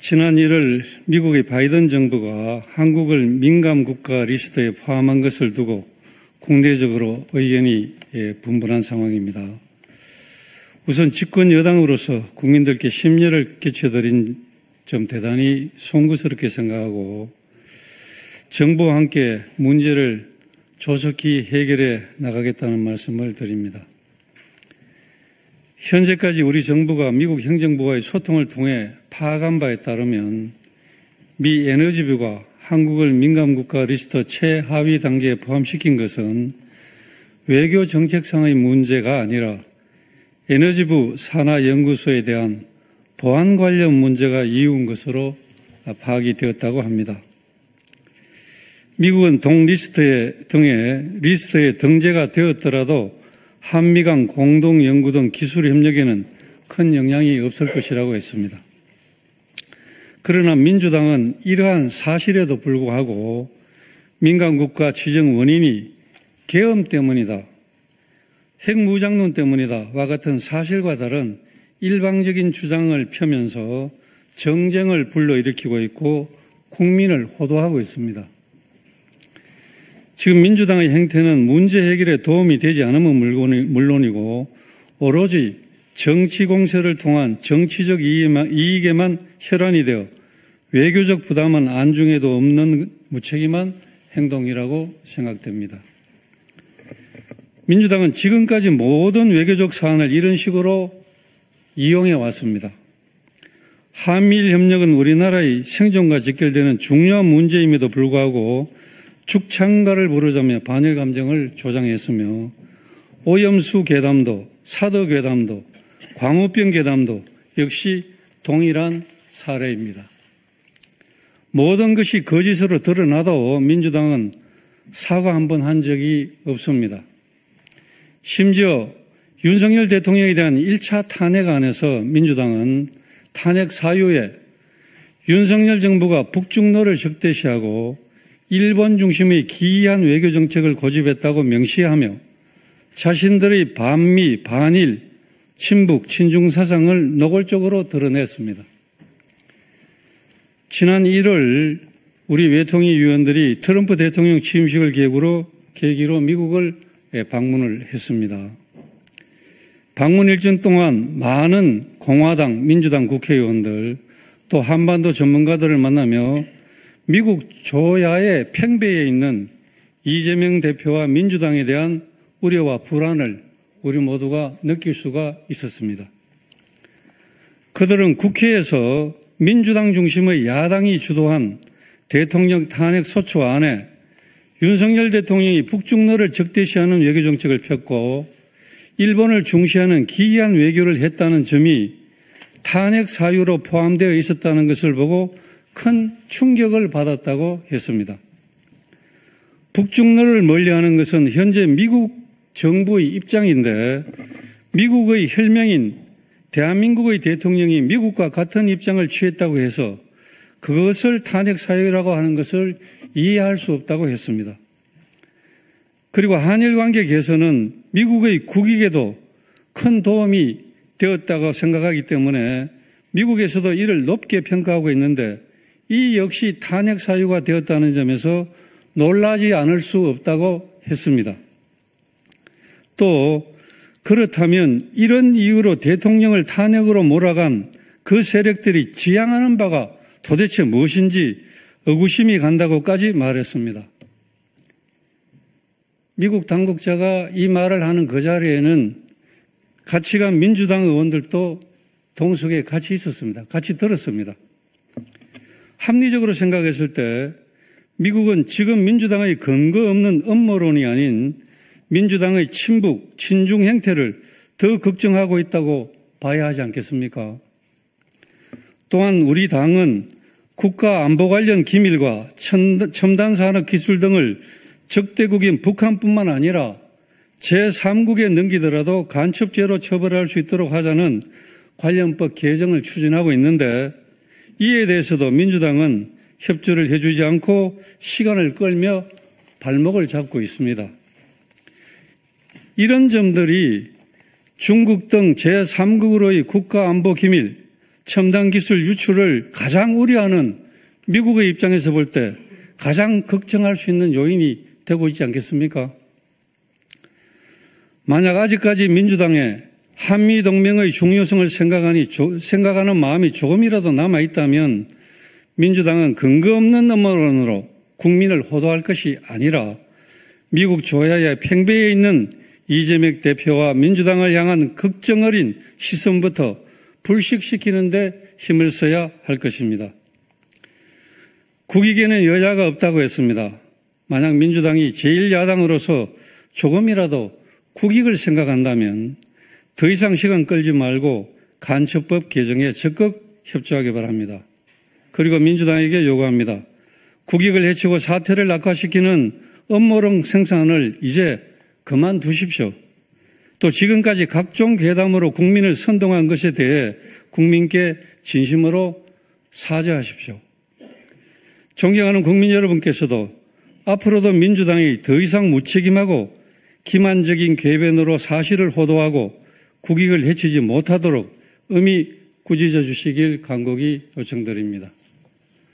지난 1월 미국의 바이든 정부가 한국을 민감국가 리스트에 포함한 것을 두고 국내적으로 의견이 분분한 상황입니다. 우선 집권 여당으로서 국민들께 심려를 끼쳐드린 점 대단히 송구스럽게 생각하고 정부와 함께 문제를 조속히 해결해 나가겠다는 말씀을 드립니다. 현재까지 우리 정부가 미국 행정부와의 소통을 통해 파악한 바에 따르면 미 에너지부가 한국을 민감국가 리스트 최하위 단계에 포함시킨 것은 외교 정책상의 문제가 아니라 에너지부 산하연구소에 대한 보안 관련 문제가 이유인 것으로 파악이 되었다고 합니다. 미국은 동 등의 리스트에 등재가 되었더라도 한미 간 공동연구 등 기술 협력에는 큰 영향이 없을 것이라고 했습니다. 그러나 민주당은 이러한 사실에도 불구하고 민감국가 지정 원인이 계엄 때문이다, 핵무장론 때문이다와 같은 사실과 다른 일방적인 주장을 펴면서 정쟁을 불러일으키고 있고 국민을 호도하고 있습니다. 지금 민주당의 행태는 문제 해결에 도움이 되지 않으면 물론이고 오로지 정치 공세를 통한 정치적 이익에만 혈안이 되어 외교적 부담은 안중에도 없는 무책임한 행동이라고 생각됩니다. 민주당은 지금까지 모든 외교적 사안을 이런 식으로 이용해 왔습니다. 한미일 협력은 우리나라의 생존과 직결되는 중요한 문제임에도 불구하고 죽창가를 부르자며 반일 감정을 조장했으며 오염수 괴담도, 사드 괴담도, 광우병 괴담도 역시 동일한 사례입니다. 모든 것이 거짓으로 드러나도 민주당은 사과 한 번 한 적이 없습니다. 심지어 윤석열 대통령에 대한 1차 탄핵안에서 민주당은 탄핵 사유에 윤석열 정부가 북중로를 적대시하고 일본 중심의 기이한 외교 정책을 고집했다고 명시하며 자신들의 반미, 반일, 친북, 친중 사상을 노골적으로 드러냈습니다. 지난 1월 우리 외통위 위원들이 트럼프 대통령 취임식을 계기로 미국을 방문을 했습니다. 방문 일정 동안 많은 공화당, 민주당 국회의원들 또 한반도 전문가들을 만나며 미국 조야의 팽배해 있는 이재명 대표와 민주당에 대한 우려와 불안을 우리 모두가 느낄 수가 있었습니다. 그들은 국회에서 민주당 중심의 야당이 주도한 대통령 탄핵 소추안에 윤석열 대통령이 북중로를 적대시하는 외교정책을 폈고 일본을 중시하는 기이한 외교를 했다는 점이 탄핵 사유로 포함되어 있었다는 것을 보고 큰 충격을 받았다고 했습니다. 북중로를 멀리하는 것은 현재 미국 정부의 입장인데 미국의 혈맹인 대한민국의 대통령이 미국과 같은 입장을 취했다고 해서 그것을 탄핵 사유라고 하는 것을 이해할 수 없다고 했습니다. 그리고 한일 관계 개선은 미국의 국익에도 큰 도움이 되었다고 생각하기 때문에 미국에서도 이를 높게 평가하고 있는데 이 역시 탄핵 사유가 되었다는 점에서 놀라지 않을 수 없다고 했습니다. 또 그렇다면 이런 이유로 대통령을 탄핵으로 몰아간 그 세력들이 지향하는 바가 도대체 무엇인지 의구심이 간다고까지 말했습니다. 미국 당국자가 이 말을 하는 그 자리에는 같이 간 민주당 의원들도 동석에 같이 있었습니다. 같이 들었습니다. 합리적으로 생각했을 때 미국은 지금 민주당의 근거 없는 음모론이 아닌 민주당의 친북, 친중 행태를 더 걱정하고 있다고 봐야 하지 않겠습니까? 또한 우리 당은 국가 안보 관련 기밀과 첨단 산업 기술 등을 적대국인 북한뿐만 아니라 제3국에 넘기더라도 간첩죄로 처벌할 수 있도록 하자는 관련법 개정을 추진하고 있는데 이에 대해서도 민주당은 협조를 해주지 않고 시간을 끌며 발목을 잡고 있습니다. 이런 점들이 중국 등 제3국으로의 국가안보 기밀, 첨단 기술 유출을 가장 우려하는 미국의 입장에서 볼 때 가장 걱정할 수 있는 요인이 되고 있지 않겠습니까? 만약 아직까지 민주당에 한미동맹의 중요성을 생각하는 마음이 조금이라도 남아있다면 민주당은 근거 없는 음모론으로 국민을 호도할 것이 아니라 미국 조야의 팽배해 있는 이재명 대표와 민주당을 향한 걱정 어린 시선부터 불식시키는 데 힘을 써야 할 것입니다. 국익에는 여야가 없다고 했습니다. 만약 민주당이 제1야당으로서 조금이라도 국익을 생각한다면 더 이상 시간 끌지 말고 간첩법 개정에 적극 협조하기 바랍니다. 그리고 민주당에게 요구합니다. 국익을 해치고 사태를 악화시키는 음모론 생산을 이제 그만두십시오. 또 지금까지 각종 괴담으로 국민을 선동한 것에 대해 국민께 진심으로 사죄하십시오. 존경하는 국민 여러분께서도 앞으로도 민주당이 더 이상 무책임하고 기만적인 궤변으로 사실을 호도하고 국익을 해치지 못하도록 의미 꾸짖어 주시길 간곡히 요청드립니다.